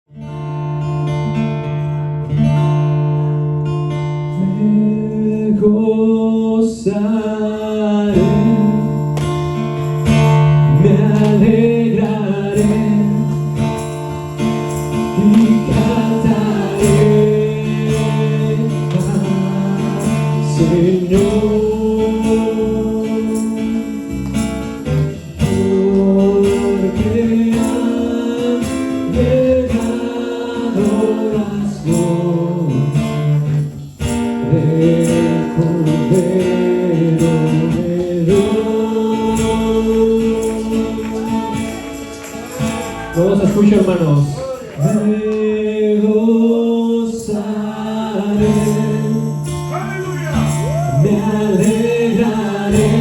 Me gozaré, me alegraré y cantaré al Señor, porque han llegado las bodas del Cordero de Dios. Todos escuchen, hermanos. Me gozaré, me alegraré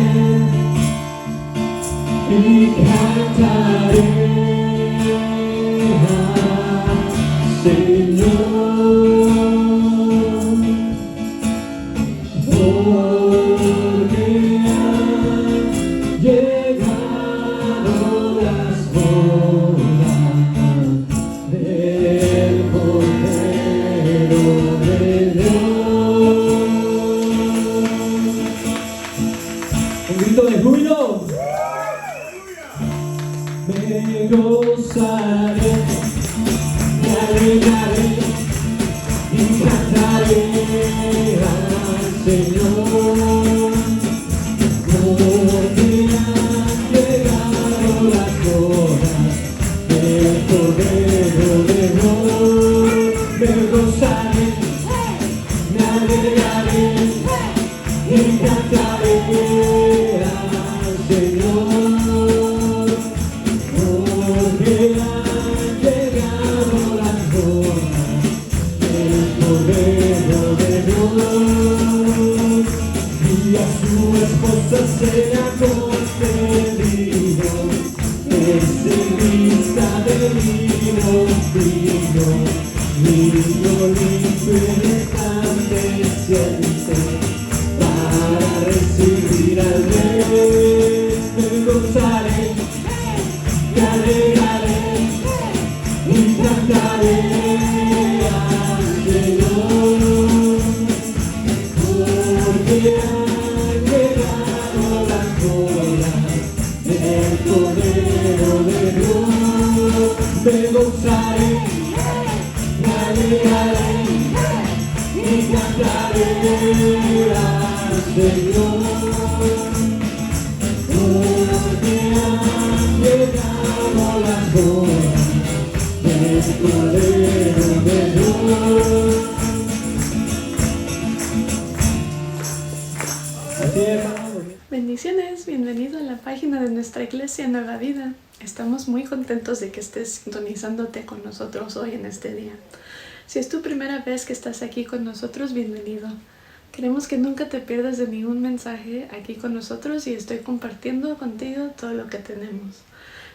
y cantaré al Señor, porque han llegado las bodas del Cordero de Dios. Un grito de júbilo. Me gozaré, me alegraré y cantaré al Señor, porque han llegado las bodas del Cordero de Dios. Me gozaré, me alegraré y cantaré al Señor, porque han llegado las bodas del Cordero de Dios, y a su esposa se ha concedido ese vista de vino fino, limpio y resplandeciente, para recibir al Rey. Me gozaré, me alegraré y cantaré al Señor, porque han llegado las bodas del Cordero de Dios. Me gozaré, me alegraré y cantaré al Señor, porque han llegado las bodas del Cordero de Dios. Así es, hermano. Bendiciones, bienvenido a la página de nuestra iglesia Nueva Vida. Estamos muy contentos de que estés sintonizándote con nosotros hoy en este día. Si es tu primera vez que estás aquí con nosotros, bienvenido. Queremos que nunca te pierdas de ningún mensaje aquí con nosotros y estoy compartiendo contigo todo lo que tenemos.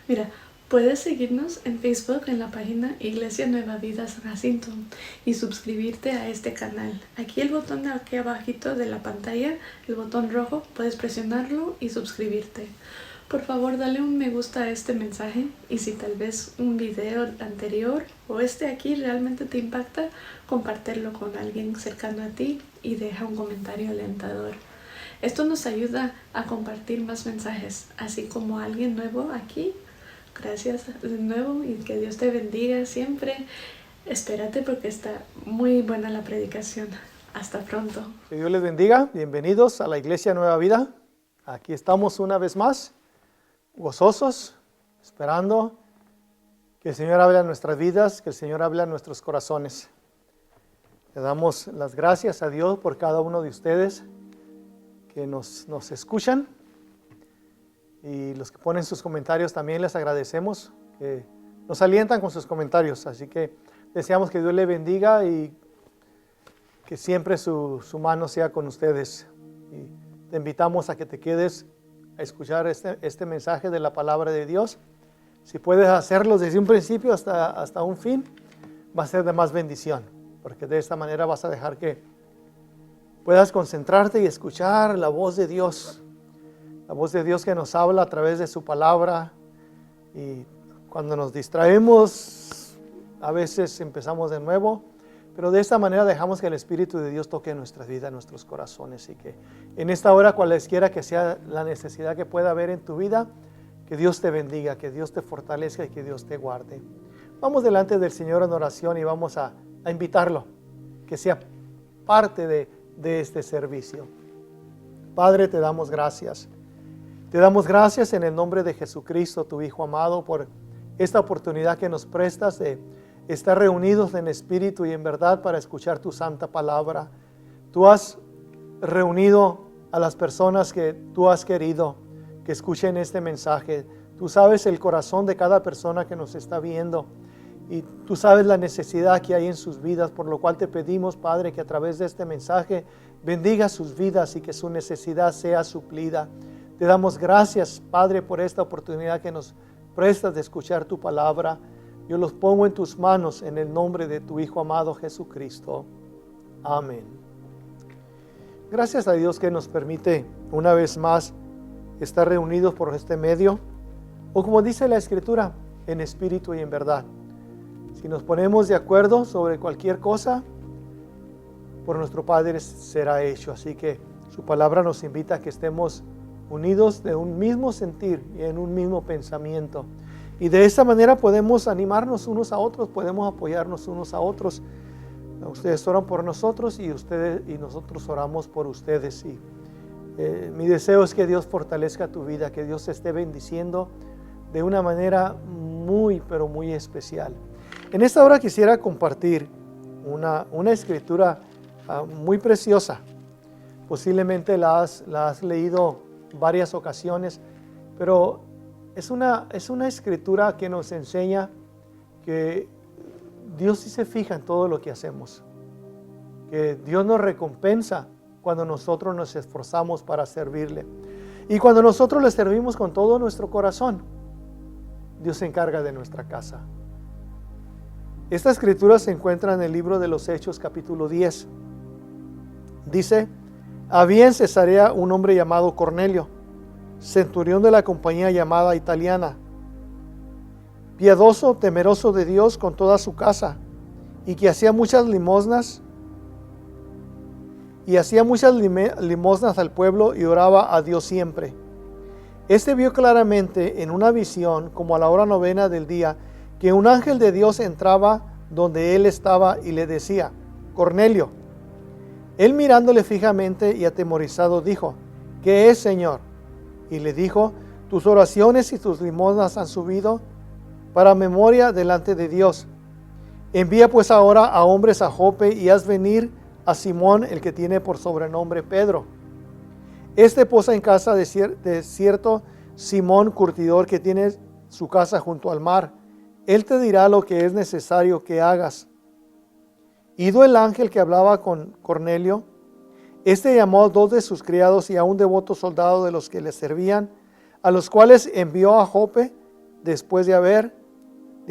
Mira, puedes seguirnos en Facebook en la página Iglesia Nueva Vida San Jacinto y suscribirte a este canal. Aquí el botón de aquí abajito de la pantalla, el botón rojo, puedes presionarlo y suscribirte. Por favor, dale un me gusta a este mensaje y si tal vez un video anterior o este aquí realmente te impacta, compártelo con alguien cercano a ti y deja un comentario alentador. Esto nos ayuda a compartir más mensajes, así como alguien nuevo aquí. Gracias de nuevo y que Dios te bendiga siempre. Espérate porque está muy buena la predicación. Hasta pronto. Que Dios les bendiga. Bienvenidos a la Iglesia Nueva Vida. Aquí estamos una vez más, gozosos, esperando que el Señor hable a nuestras vidas, que el Señor hable a nuestros corazones. Le damos las gracias a Dios por cada uno de ustedes que nos escuchan. Y los que ponen sus comentarios también les agradecemos, que nos alientan con sus comentarios. Así que deseamos que Dios les bendiga y que siempre su mano sea con ustedes. Y te invitamos a que te quedes a escuchar este mensaje de la palabra de Dios. Si puedes hacerlo desde un principio hasta un fin, va a ser de más bendición, porque de esta manera vas a dejar que puedas concentrarte y escuchar la voz de Dios. La voz de Dios que nos habla a través de su palabra. Y cuando nos distraemos a veces empezamos de nuevo, pero de esta manera dejamos que el Espíritu de Dios toque nuestra vida, nuestros corazones, y que en esta hora, cualesquiera que sea la necesidad que pueda haber en tu vida, que Dios te bendiga, que Dios te fortalezca y que Dios te guarde. Vamos delante del Señor en oración y vamos a invitarlo, que sea parte de este servicio. Padre, te damos gracias. Te damos gracias en el nombre de Jesucristo, tu Hijo amado, por esta oportunidad que nos prestas de estar reunidos en espíritu y en verdad para escuchar tu santa palabra. Tú has reunido a las personas que tú has querido que escuchen este mensaje. Tú sabes el corazón de cada persona que nos está viendo y tú sabes la necesidad que hay en sus vidas, por lo cual te pedimos, Padre, que a través de este mensaje bendiga sus vidas y que su necesidad sea suplida. Te damos gracias, Padre, por esta oportunidad que nos prestas de escuchar tu palabra. Yo los pongo en tus manos en el nombre de tu Hijo amado Jesucristo. Amén. Gracias a Dios que nos permite una vez más estar reunidos por este medio, o como dice la Escritura, en espíritu y en verdad. Si nos ponemos de acuerdo sobre cualquier cosa, por nuestro Padre será hecho. Así que su palabra nos invita a que estemos unidos de un mismo sentir y en un mismo pensamiento. Y de esta manera podemos animarnos unos a otros, podemos apoyarnos unos a otros. Ustedes oran por nosotros y nosotros oramos por ustedes. Y mi deseo es que Dios fortalezca tu vida, que Dios te esté bendiciendo de una manera muy, pero muy especial. En esta hora quisiera compartir una escritura muy preciosa. Posiblemente la has leído varias ocasiones, pero es una escritura que nos enseña que Dios sí se fija en todo lo que hacemos, que Dios nos recompensa cuando nosotros nos esforzamos para servirle, y cuando nosotros le servimos con todo nuestro corazón, Dios se encarga de nuestra casa. Esta escritura se encuentra en el libro de los Hechos, capítulo 10. Dice: había en Cesarea un hombre llamado Cornelio, centurión de la compañía llamada Italiana, piadoso, temeroso de Dios con toda su casa, y que hacía muchas limosnas al pueblo y oraba a Dios siempre. Este vio claramente en una visión, como a la hora 9 del día, que un ángel de Dios entraba donde él estaba y le decía: Cornelio. Él, mirándole fijamente y atemorizado, dijo: ¿qué es, Señor? Y le dijo: tus oraciones y tus limosnas han subido para memoria delante de Dios. Envía pues ahora a hombres a Jope y haz venir a Simón, el que tiene por sobrenombre Pedro. Este posa en casa de cierto Simón curtidor, que tiene su casa junto al mar. Él te dirá lo que es necesario que hagas. Ido el ángel que hablaba con Cornelio, este llamó a 2 de sus criados y a un devoto soldado de los que le servían, a los cuales envió a Jope después de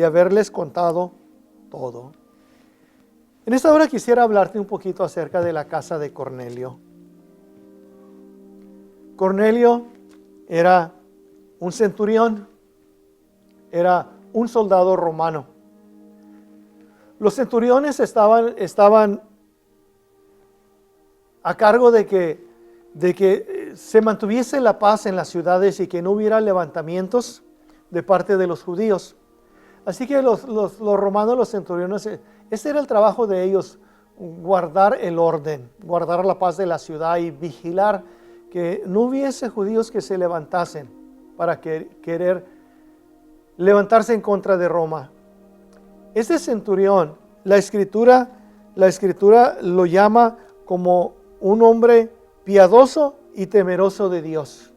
haberles contado todo. En esta hora quisiera hablarte un poquito acerca de la casa de Cornelio. Cornelio era un centurión, era un soldado romano. Los centuriones estaban a cargo de que se mantuviese la paz en las ciudades y que no hubiera levantamientos de parte de los judíos. Así que los romanos, los centuriones, ese era el trabajo de ellos: guardar el orden, guardar la paz de la ciudad y vigilar que no hubiese judíos que se levantasen para querer levantarse en contra de Roma. Este centurión, la escritura lo llama como un hombre piadoso y temeroso de Dios.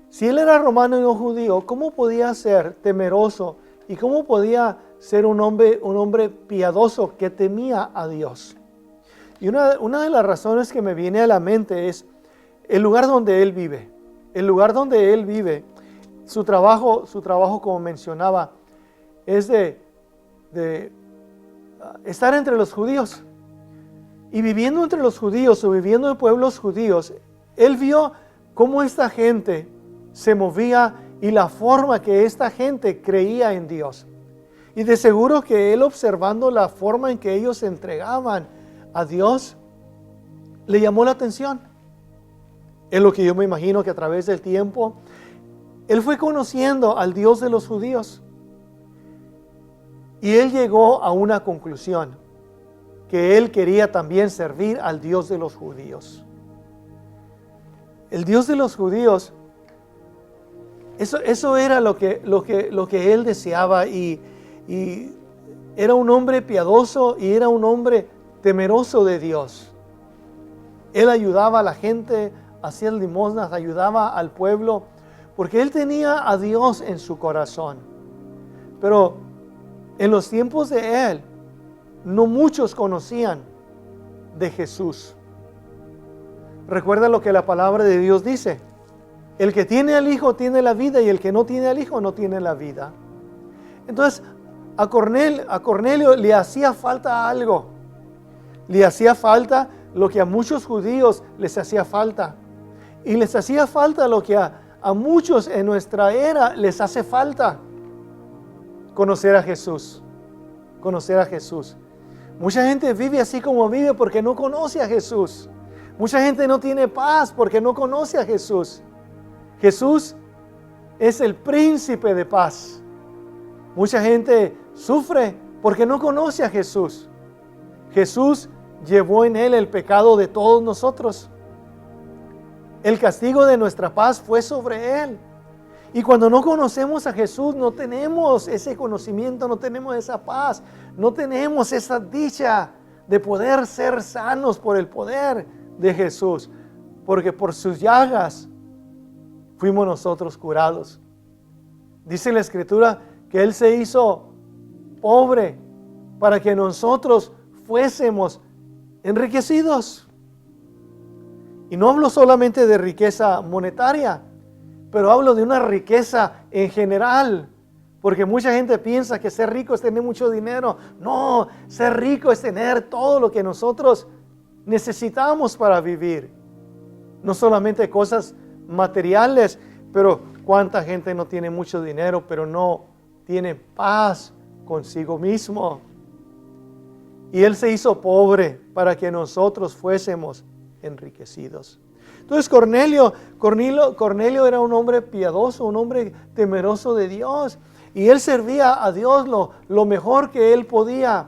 Si él era romano y no judío, ¿cómo podía ser temeroso y cómo podía ser un hombre piadoso que temía a Dios? Y una de las razones que me viene a la mente es el lugar donde él vive. El lugar donde él vive, su trabajo, como mencionaba, es de estar entre los judíos. Y viviendo entre los judíos o viviendo en pueblos judíos, él vio cómo esta gente se movía y la forma que esta gente creía en Dios. Y de seguro que él, observando la forma en que ellos se entregaban a Dios, le llamó la atención. Es lo que yo me imagino que a través del tiempo, él fue conociendo al Dios de los judíos. Y él llegó a una conclusión, que él quería también servir al Dios de los judíos. El Dios de los judíos, eso era lo que él deseaba, y era un hombre piadoso y era un hombre temeroso de Dios. Él ayudaba a la gente, hacía limosnas, ayudaba al pueblo, porque él tenía a Dios en su corazón. Pero en los tiempos de él, no muchos conocían de Jesús. Recuerda lo que la palabra de Dios dice: el que tiene al Hijo tiene la vida, y el que no tiene al Hijo no tiene la vida. Entonces, a Cornelio le hacía falta algo. Le hacía falta lo que a muchos judíos les hacía falta. Y les hacía falta lo que a muchos en nuestra era les hace falta: conocer a Jesús. Conocer a Jesús. Mucha gente vive así como vive porque no conoce a Jesús. Mucha gente no tiene paz porque no conoce a Jesús. Jesús es el príncipe de paz. Mucha gente sufre porque no conoce a Jesús. Jesús llevó en él el pecado de todos nosotros. El castigo de nuestra paz fue sobre él. Y cuando no conocemos a Jesús, no tenemos ese conocimiento, no tenemos esa paz, no tenemos esa dicha de poder ser sanos por el poder de Jesús. Porque por sus llagas fuimos nosotros curados. Dice la Escritura que Él se hizo pobre para que nosotros fuésemos enriquecidos. Y no hablo solamente de riqueza monetaria, pero hablo de una riqueza en general. Porque mucha gente piensa que ser rico es tener mucho dinero. No, ser rico es tener todo lo que nosotros necesitamos para vivir. No solamente cosas materiales, pero cuánta gente no tiene mucho dinero, pero no tiene paz consigo mismo. Y Él se hizo pobre para que nosotros fuésemos enriquecidos. Entonces Cornelio era un hombre piadoso, un hombre temeroso de Dios. Y él servía a Dios lo mejor que él podía.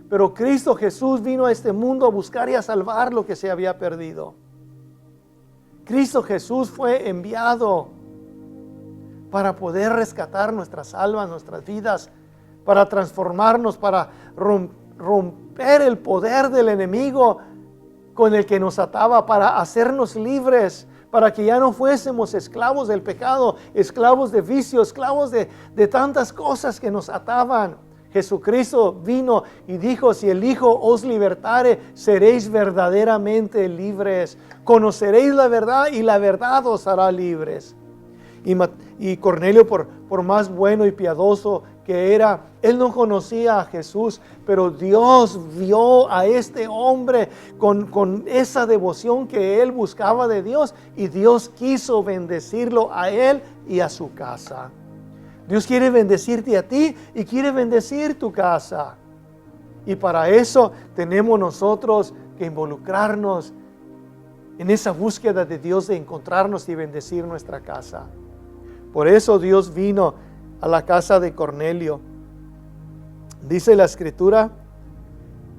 Pero Cristo Jesús vino a este mundo a buscar y a salvar lo que se había perdido. Cristo Jesús fue enviado para poder rescatar nuestras almas, nuestras vidas, para transformarnos, para romper el poder del enemigo con el que nos ataba, para hacernos libres, para que ya no fuésemos esclavos del pecado, esclavos de vicio, esclavos de tantas cosas que nos ataban. Jesucristo vino y dijo: si el Hijo os libertare, seréis verdaderamente libres. Conoceréis la verdad y la verdad os hará libres. Y Cornelio, por más bueno y piadoso que era, él no conocía a Jesús, pero Dios vio a este hombre con esa devoción que él buscaba de Dios, y Dios quiso bendecirlo a él y a su casa. Dios quiere bendecirte a ti y quiere bendecir tu casa. Y para eso tenemos nosotros que involucrarnos en esa búsqueda de Dios, de encontrarnos y bendecir nuestra casa. Por eso Dios vino a la casa de Cornelio. Dice la Escritura: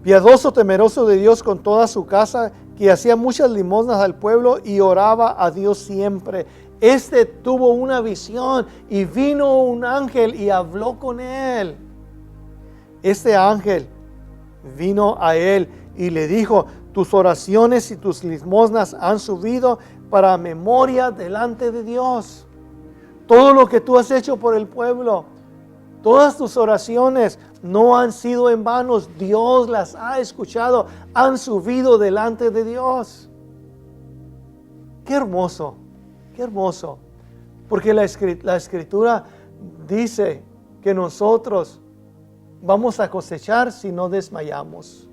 piadoso, temeroso de Dios con toda su casa, que hacía muchas limosnas al pueblo y oraba a Dios siempre. Este tuvo una visión y vino un ángel y habló con él. Este ángel vino a él y le dijo: tus oraciones y tus limosnas han subido para memoria delante de Dios. Todo lo que tú has hecho por el pueblo, todas tus oraciones no han sido en vano. Dios las ha escuchado, han subido delante de Dios. Qué hermoso, qué hermoso. Porque la Escritura dice que nosotros vamos a cosechar si no desmayamos.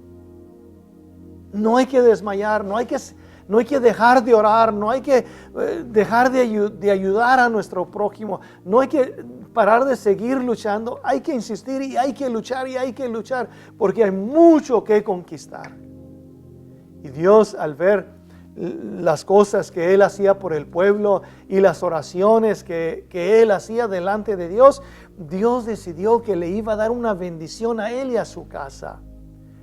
No hay que desmayar, no hay No hay que dejar de orar, no hay que dejar de ayudar a nuestro prójimo, no hay que parar de seguir luchando, hay que insistir y hay que luchar, porque hay mucho que conquistar. Y Dios, al ver las cosas que Él hacía por el pueblo y las oraciones que Él hacía delante de Dios, Dios decidió que le iba a dar una bendición a Él y a su casa.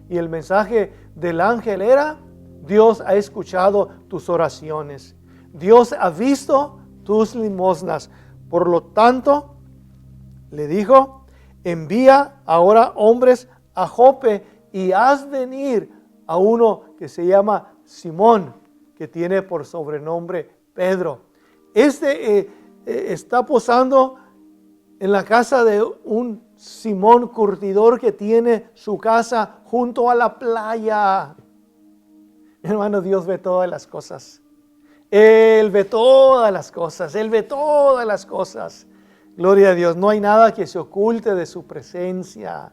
Y el mensaje del ángel era: Dios ha escuchado tus oraciones, Dios ha visto tus limosnas. Por lo tanto, le dijo: envía ahora hombres a Jope y haz venir a uno que se llama Simón, que tiene por sobrenombre Pedro. Está posando en la casa de un Simón curtidor que tiene su casa junto a la playa. Hermano, Dios ve todas las cosas. Él ve todas las cosas. Él ve todas las cosas. Gloria a Dios. No hay nada que se oculte de su presencia.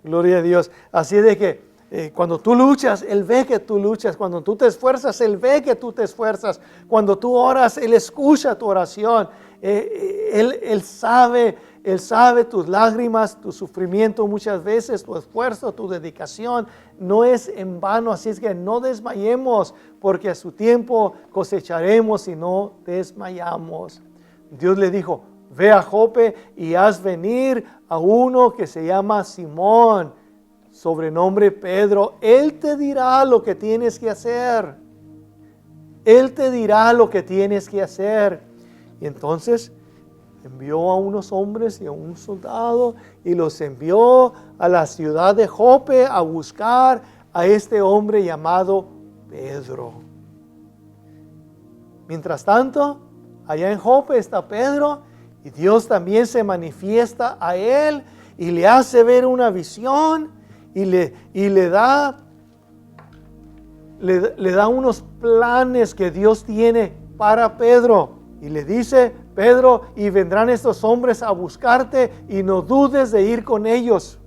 Gloria a Dios. Así de que cuando tú luchas, Él ve que tú luchas. Cuando tú te esfuerzas, Él ve que tú te esfuerzas. Cuando tú oras, Él escucha tu oración. Él sabe tus lágrimas, tu sufrimiento muchas veces, tu esfuerzo, tu dedicación. No es en vano, así es que no desmayemos, porque a su tiempo cosecharemos si no desmayamos. Dios le dijo: ve a Jope y haz venir a uno que se llama Simón, sobrenombre Pedro. Él te dirá lo que tienes que hacer. Él te dirá lo que tienes que hacer. Y entonces envió a unos hombres y a un soldado y los envió a la ciudad de Jope a buscar a este hombre llamado Pedro. Mientras tanto, allá en Jope está Pedro y Dios también se manifiesta a él y le hace ver una visión y le da unos planes que Dios tiene para Pedro. Y le dice: Pedro, y vendrán estos hombres a buscarte y no dudes de ir con ellos,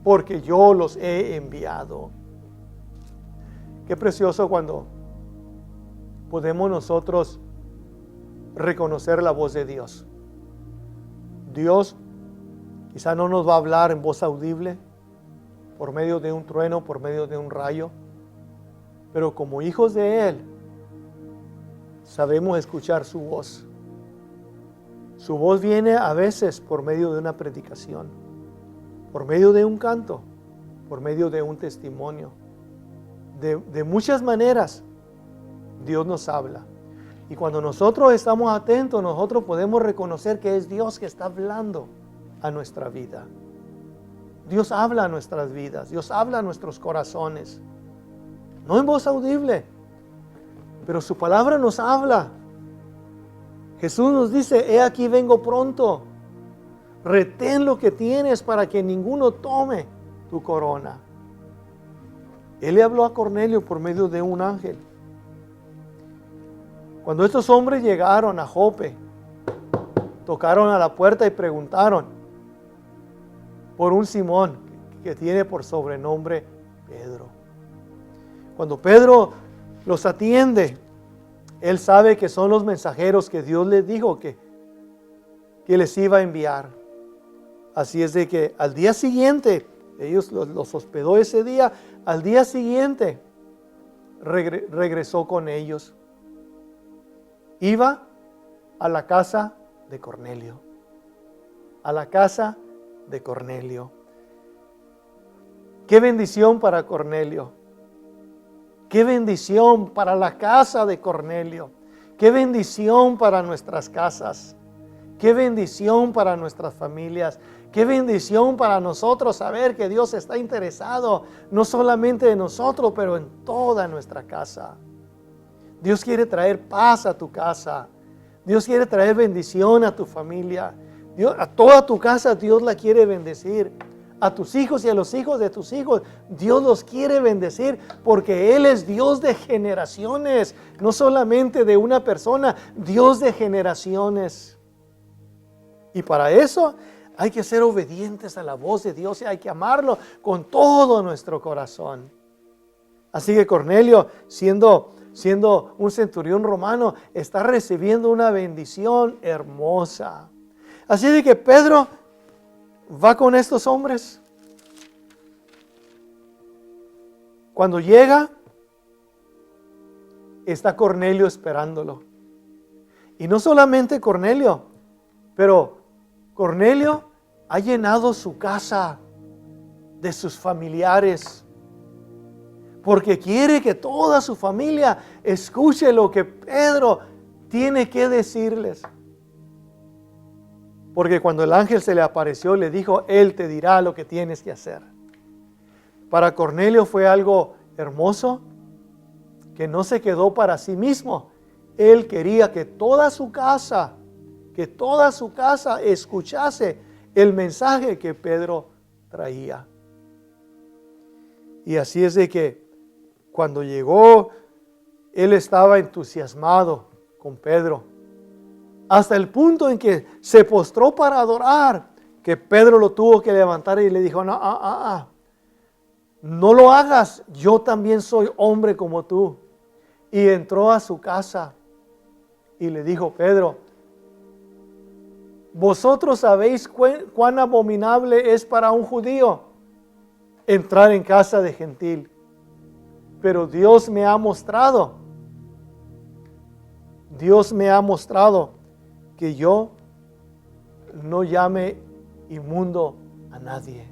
porque yo los he enviado. Qué precioso cuando podemos nosotros reconocer la voz de Dios. Dios quizá no nos va a hablar en voz audible, por medio de un trueno, por medio de un rayo, pero como hijos de Él, sabemos escuchar su voz. Su voz viene a veces por medio de una predicación, por medio de un canto, por medio de un testimonio. De muchas maneras Dios nos habla. Y cuando nosotros estamos atentos, nosotros podemos reconocer que es Dios que está hablando a nuestra vida. Dios habla a nuestras vidas, Dios habla a nuestros corazones. No en voz audible, pero su palabra nos habla. Jesús nos dice: he aquí vengo pronto. Retén lo que tienes para que ninguno tome tu corona. Él le habló a Cornelio por medio de un ángel. Cuando estos hombres llegaron a Jope, tocaron a la puerta y preguntaron por un Simón que tiene por sobrenombre Pedro. Cuando Pedro los atiende, él sabe que son los mensajeros que Dios les dijo que les iba a enviar. Así es de que al día siguiente, ellos los hospedó ese día, al día siguiente regresó con ellos. Iba a la casa de Cornelio. A la casa de Cornelio. Qué bendición para Cornelio. Qué bendición para la casa de Cornelio. Qué bendición para nuestras casas. Qué bendición para nuestras familias. Qué bendición para nosotros saber que Dios está interesado no solamente en nosotros, pero en toda nuestra casa. Dios quiere traer paz a tu casa. Dios quiere traer bendición a tu familia. A toda tu casa Dios la quiere bendecir. A tus hijos y a los hijos de tus hijos Dios los quiere bendecir, porque Él es Dios de generaciones, no solamente de una persona, Dios de generaciones. Y para eso hay que ser obedientes a la voz de Dios y hay que amarlo con todo nuestro corazón. Así que Cornelio, siendo siendo un centurión romano, está recibiendo una bendición hermosa. Así de que Pedro va con estos hombres. Cuando llega, está Cornelio esperándolo. Y no solamente Cornelio, pero Cornelio ha llenado su casa de sus familiares, porque quiere que toda su familia escuche lo que Pedro tiene que decirles. Porque cuando el ángel se le apareció, le dijo, Él te dirá lo que tienes que hacer. Para Cornelio fue algo hermoso, que no se quedó para sí mismo. Él quería que toda su casa escuchase el mensaje que Pedro traía. Y así es de que cuando llegó, él estaba entusiasmado con Pedro, hasta el punto en que se postró para adorar, que Pedro lo tuvo que levantar y le dijo, no lo hagas, yo también soy hombre como tú. Y entró a su casa y le dijo, Pedro, vosotros sabéis cuán abominable es para un judío entrar en casa de gentil, pero Dios me ha mostrado que yo no llame inmundo a nadie.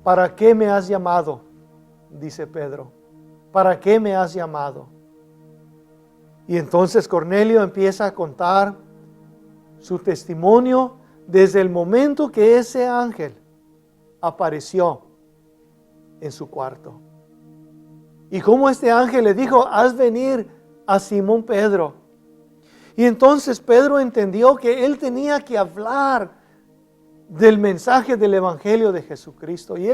¿Para qué me has llamado? Dice Pedro. ¿Para qué me has llamado? Y entonces Cornelio empieza a contar su testimonio desde el momento que ese ángel apareció en su cuarto. Y cómo este ángel le dijo, haz venir a Simón Pedro. Y entonces Pedro entendió que él tenía que hablar del mensaje del Evangelio de Jesucristo. Y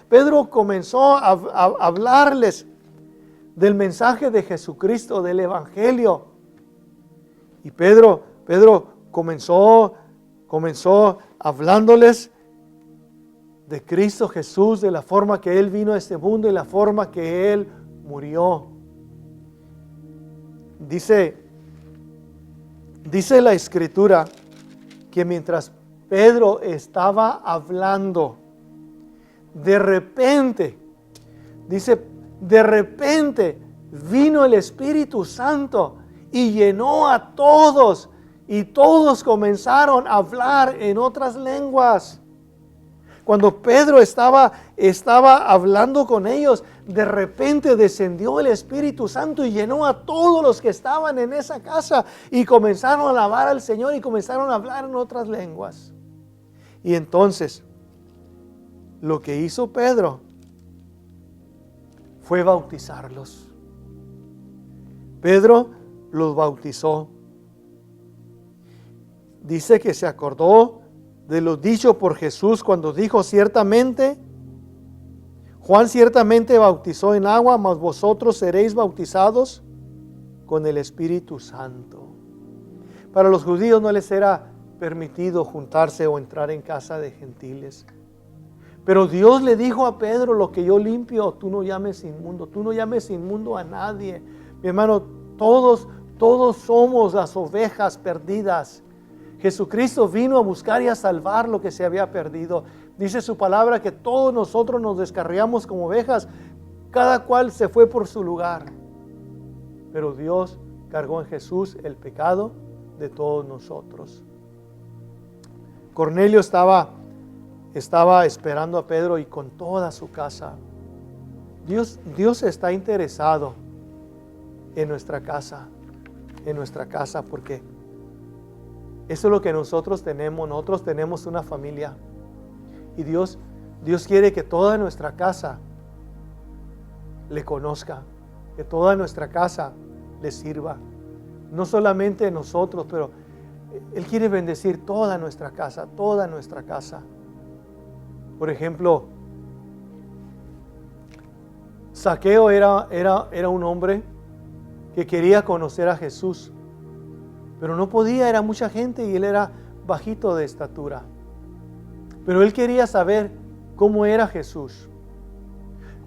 Pedro comenzó a hablarles del mensaje de Jesucristo, del Evangelio. Y Pedro comenzó hablándoles de Cristo Jesús, de la forma que Él vino a este mundo y la forma que Él murió. Dice la Escritura que mientras Pedro estaba hablando, de repente vino el Espíritu Santo y llenó a todos, y todos comenzaron a hablar en otras lenguas. Cuando Pedro estaba hablando con ellos, de repente descendió el Espíritu Santo y llenó a todos los que estaban en esa casa y comenzaron a alabar al Señor y comenzaron a hablar en otras lenguas. Y entonces, lo que hizo Pedro fue bautizarlos. Pedro los bautizó. Dice que se acordó de lo dicho por Jesús cuando dijo, Juan ciertamente bautizó en agua, mas vosotros seréis bautizados con el Espíritu Santo. Para los judíos no les era permitido juntarse o entrar en casa de gentiles. Pero Dios le dijo a Pedro, lo que yo limpio, tú no llames inmundo a nadie. Mi hermano, todos somos las ovejas perdidas. Jesucristo vino a buscar y a salvar lo que se había perdido. Dice su palabra que todos nosotros nos descarriamos como ovejas, cada cual se fue por su lugar. Pero Dios cargó en Jesús el pecado de todos nosotros. Cornelio estaba esperando a Pedro y con toda su casa. Dios está interesado en nuestra casa, porque eso es lo que nosotros tenemos una familia. Y Dios quiere que toda nuestra casa le conozca, que toda nuestra casa le sirva. No solamente nosotros, pero Él quiere bendecir toda nuestra casa. Por ejemplo, Zaqueo era un hombre que quería conocer a Jesús, pero no podía, era mucha gente y él era bajito de estatura. Pero él quería saber cómo era Jesús.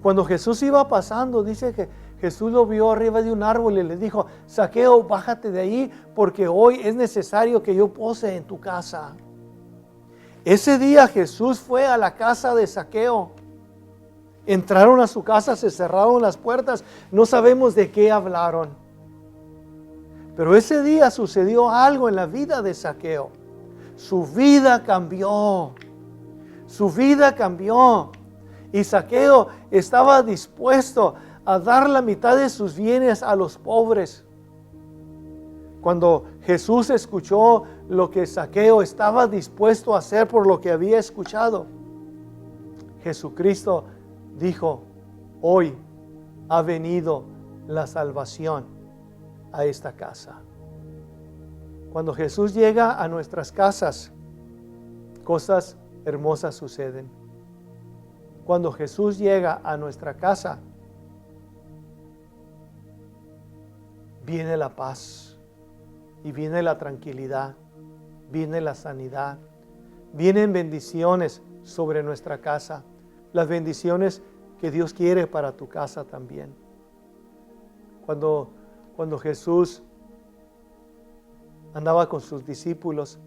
Cuando Jesús iba pasando, dice que Jesús lo vio arriba de un árbol y le dijo: Zaqueo, bájate de ahí porque hoy es necesario que yo pose en tu casa. Ese día Jesús fue a la casa de Zaqueo. Entraron a su casa, se cerraron las puertas, no sabemos de qué hablaron. Pero ese día sucedió algo en la vida de Zaqueo. Su vida cambió. Su vida cambió. Y Zaqueo estaba dispuesto a dar la mitad de sus bienes a los pobres. Cuando Jesús escuchó lo que Zaqueo estaba dispuesto a hacer por lo que había escuchado, Jesucristo dijo: hoy ha venido la salvación a esta casa. Cuando Jesús llega a nuestras casas, cosas hermosas suceden. Cuando Jesús llega a nuestra casa, viene la paz y viene la tranquilidad, viene la sanidad, vienen bendiciones sobre nuestra casa, las bendiciones que Dios quiere para tu casa también. Cuando Jesús andaba con sus discípulos,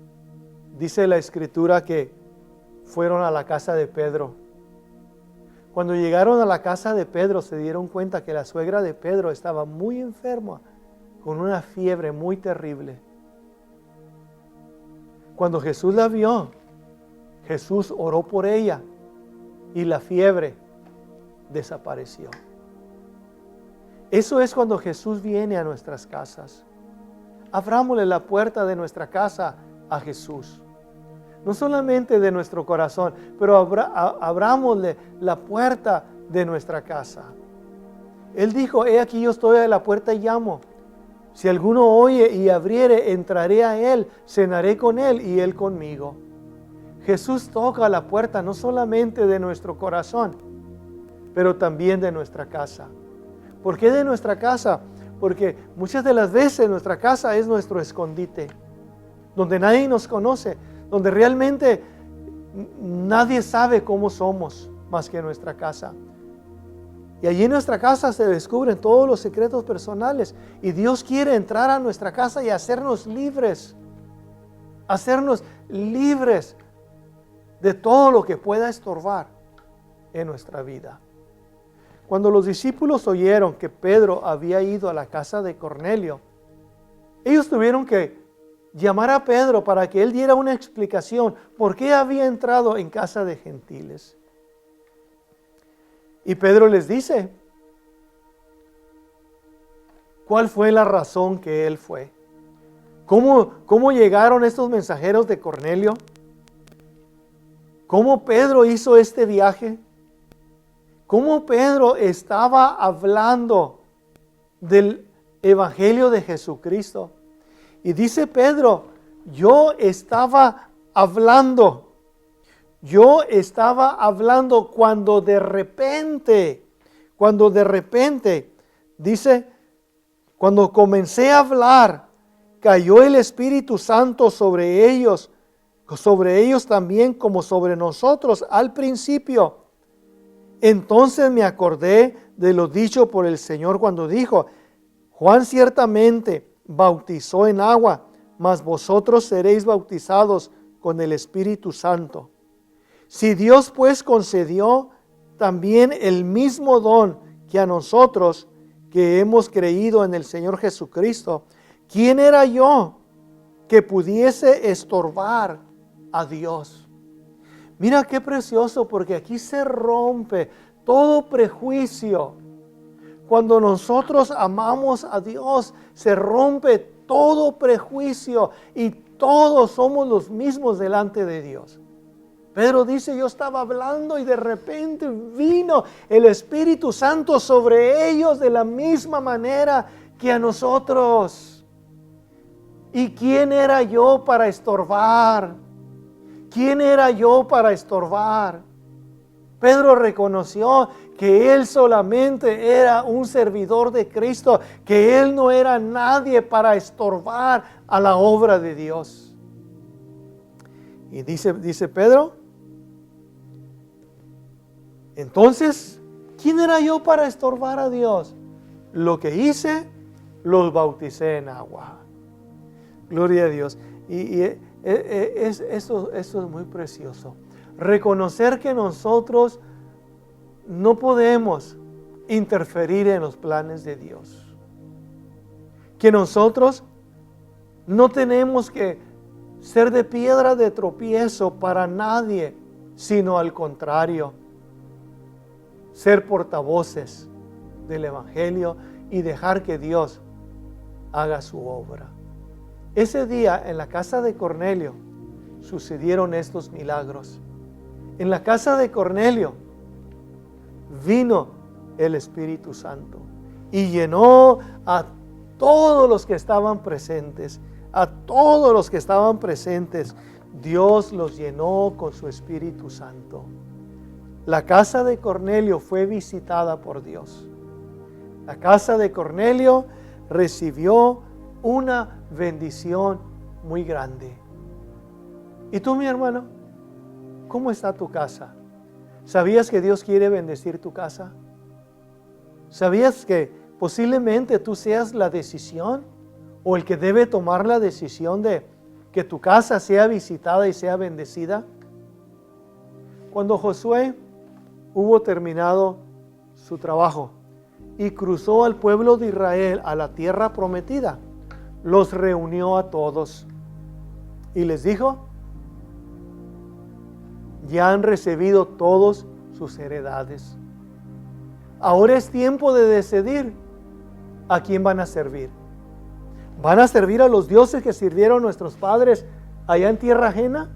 dice la Escritura que fueron a la casa de Pedro. Cuando llegaron a la casa de Pedro, se dieron cuenta que la suegra de Pedro estaba muy enferma, con una fiebre muy terrible. Cuando Jesús la vio, Jesús oró por ella y la fiebre desapareció. Eso es cuando Jesús viene a nuestras casas. Abrámosle la puerta de nuestra casa a Jesús. No solamente de nuestro corazón, pero abrámosle la puerta de nuestra casa. Él dijo: he aquí yo estoy a la puerta y llamo. Si alguno oye y abriere, entraré a él, cenaré con él y él conmigo. Jesús toca la puerta no solamente de nuestro corazón, pero también de nuestra casa. ¿Por qué de nuestra casa? Porque muchas de las veces nuestra casa es nuestro escondite, donde nadie nos conoce, donde realmente nadie sabe cómo somos más que nuestra casa. Y allí en nuestra casa se descubren todos los secretos personales, y Dios quiere entrar a nuestra casa y hacernos libres de todo lo que pueda estorbar en nuestra vida. Cuando los discípulos oyeron que Pedro había ido a la casa de Cornelio, ellos tuvieron que llamar a Pedro para que él diera una explicación por qué había entrado en casa de gentiles. Y Pedro les dice cuál fue la razón que él fue. ¿Cómo llegaron estos mensajeros de Cornelio? ¿Cómo Pedro hizo este viaje? ¿Cómo Pedro estaba hablando del Evangelio de Jesucristo? Y dice Pedro: yo estaba hablando cuando de repente, dice, cuando comencé a hablar, cayó el Espíritu Santo sobre ellos también como sobre nosotros al principio. Entonces me acordé de lo dicho por el Señor cuando dijo: Juan ciertamente bautizó en agua, mas vosotros seréis bautizados con el Espíritu Santo. Si Dios pues concedió también el mismo don que a nosotros que hemos creído en el Señor Jesucristo, ¿quién era yo que pudiese estorbar a Dios? Mira qué precioso, porque aquí se rompe todo prejuicio. Cuando nosotros amamos a Dios, se rompe todo prejuicio y todos somos los mismos delante de Dios. Pedro dice: yo estaba hablando y de repente vino el Espíritu Santo sobre ellos de la misma manera que a nosotros. ¿Y quién era yo para estorbar? ¿Quién era yo para estorbar? Pedro reconoció que él solamente era un servidor de Cristo, que él no era nadie para estorbar a la obra de Dios. Y dice Pedro: entonces ¿Quién era yo para estorbar a Dios? Lo que hice, los bauticé en agua. Gloria a Dios. Eso es muy precioso. Reconocer que nosotros no podemos interferir en los planes de Dios. Que nosotros no tenemos que ser de piedra de tropiezo para nadie, sino al contrario, ser portavoces del Evangelio y dejar que Dios haga su obra. Ese día en la casa de Cornelio sucedieron estos milagros. En la casa de Cornelio vino el Espíritu Santo y llenó a todos los que estaban presentes. A todos los que estaban presentes, Dios los llenó con su Espíritu Santo. La casa de Cornelio fue visitada por Dios. La casa de Cornelio recibió una bendición muy grande. ¿Y tú, mi hermano? ¿Cómo está tu casa? ¿Sabías que Dios quiere bendecir tu casa? ¿Sabías que posiblemente tú seas la decisión o el que debe tomar la decisión de que tu casa sea visitada y sea bendecida? Cuando Josué hubo terminado su trabajo y cruzó al pueblo de Israel a la tierra prometida, los reunió a todos y les dijo: ya han recibido todos sus heredades. Ahora es tiempo de decidir a quién van a servir. ¿Van a servir a los dioses que sirvieron nuestros padres allá en tierra ajena?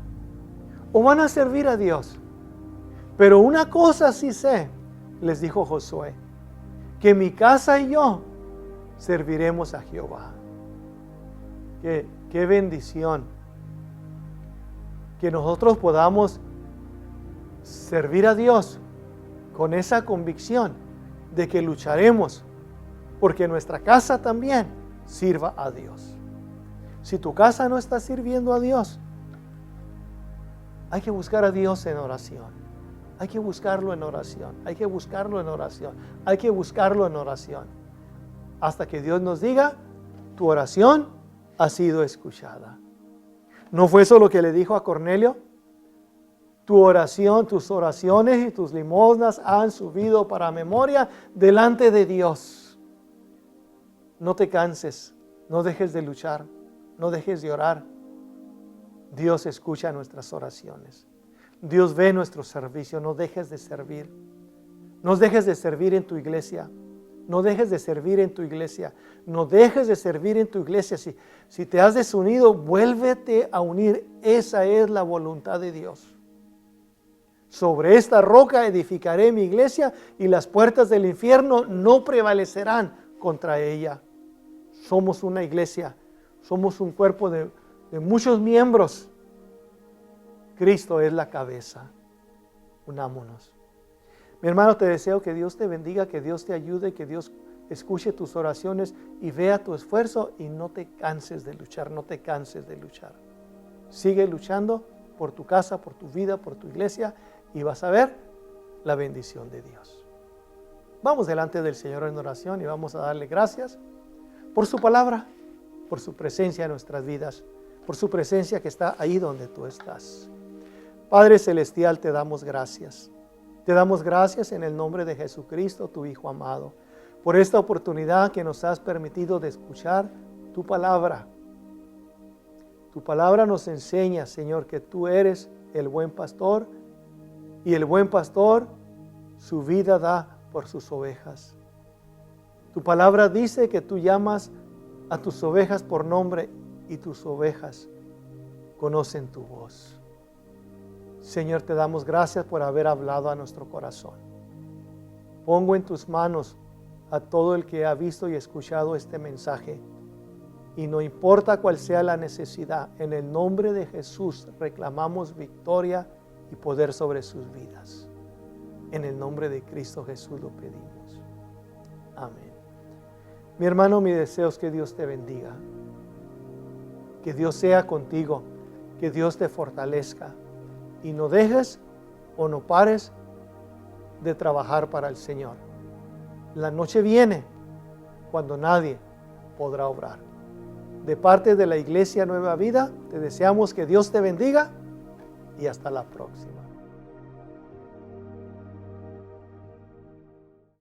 ¿O van a servir a Dios? Pero una cosa sí sé, les dijo Josué, que mi casa y yo serviremos a Jehová. Qué bendición que nosotros podamos servir a Dios con esa convicción de que lucharemos porque nuestra casa también sirva a Dios. Si tu casa no está sirviendo a Dios, hay que buscar a Dios en oración. Hay que buscarlo en oración. Hay que buscarlo en oración. Hay que buscarlo en oración. Hasta que Dios nos diga: tu oración ha sido escuchada. ¿No fue eso lo que le dijo a Cornelio? Tu oración, tus oraciones y tus limosnas han subido para memoria delante de Dios. No te canses, no dejes de luchar, no dejes de orar. Dios escucha nuestras oraciones. Dios ve nuestro servicio, no dejes de servir. No dejes de servir en tu iglesia. No dejes de servir en tu iglesia. No dejes de servir en tu iglesia. Si te has desunido, vuélvete a unir. Esa es la voluntad de Dios. Sobre esta roca edificaré mi iglesia y las puertas del infierno no prevalecerán contra ella. Somos una iglesia, somos un cuerpo de muchos miembros. Cristo es la cabeza. Unámonos. Mi hermano, te deseo que Dios te bendiga, que Dios te ayude, que Dios escuche tus oraciones y vea tu esfuerzo y no te canses de luchar, no te canses de luchar. Sigue luchando por tu casa, por tu vida, por tu iglesia y vas a ver la bendición de Dios. Vamos delante del Señor en oración y vamos a darle gracias por su palabra, por su presencia en nuestras vidas, por su presencia que está ahí donde tú estás. Padre Celestial, te damos gracias. Te damos gracias en el nombre de Jesucristo, tu Hijo amado, por esta oportunidad que nos has permitido de escuchar tu palabra. Tu palabra nos enseña, Señor, que tú eres el buen pastor y el buen pastor su vida da por sus ovejas. Tu palabra dice que tú llamas a tus ovejas por nombre y tus ovejas conocen tu voz. Señor, te damos gracias por haber hablado a nuestro corazón. Pongo en tus manos a todo el que ha visto y escuchado este mensaje. Y no importa cuál sea la necesidad, en el nombre de Jesús reclamamos victoria y poder sobre sus vidas. En el nombre de Cristo Jesús lo pedimos. Amén. Mi hermano, mi deseo es que Dios te bendiga. Que Dios sea contigo. Que Dios te fortalezca. Y no dejes o no pares de trabajar para el Señor. La noche viene cuando nadie podrá obrar. De parte de la Iglesia Nueva Vida, te deseamos que Dios te bendiga y hasta la próxima.